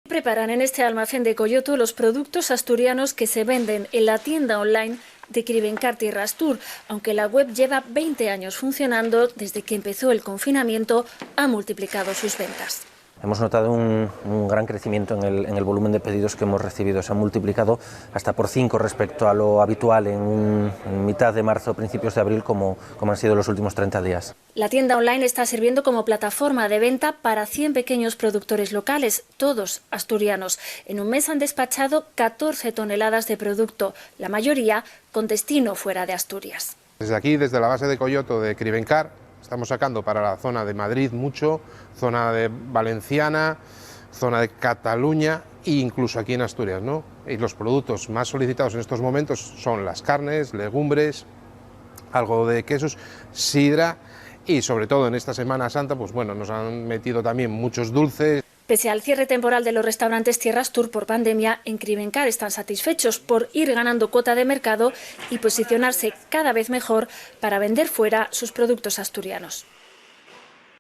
Preparan en este almacén de Coyoto los productos asturianos que se venden en la tienda online de Crivencar Tierras Tour, aunque la web lleva 20 años funcionando. Desde que empezó el confinamiento ha multiplicado sus ventas. Hemos notado un gran crecimiento en el volumen de pedidos que hemos recibido. Se han multiplicado hasta por 5 respecto a lo habitual en mitad de marzo, principios de abril, como han sido los últimos 30 días. La tienda online está sirviendo como plataforma de venta para 100 pequeños productores locales, todos asturianos. En un mes han despachado 14 toneladas de producto, la mayoría con destino fuera de Asturias. Desde aquí, desde la base de Coyoto de Crivencar, estamos sacando para la zona de Madrid mucho, zona de Valenciana, zona de Cataluña e incluso aquí en Asturias, ¿no? Y los productos más solicitados en estos momentos son las carnes, legumbres, algo de quesos, sidra y sobre todo en esta Semana Santa, pues bueno, nos han metido también muchos dulces. Pese al cierre temporal de los restaurantes Tierras Tour por pandemia, en Crivencar están satisfechos por ir ganando cuota de mercado y posicionarse cada vez mejor para vender fuera sus productos asturianos.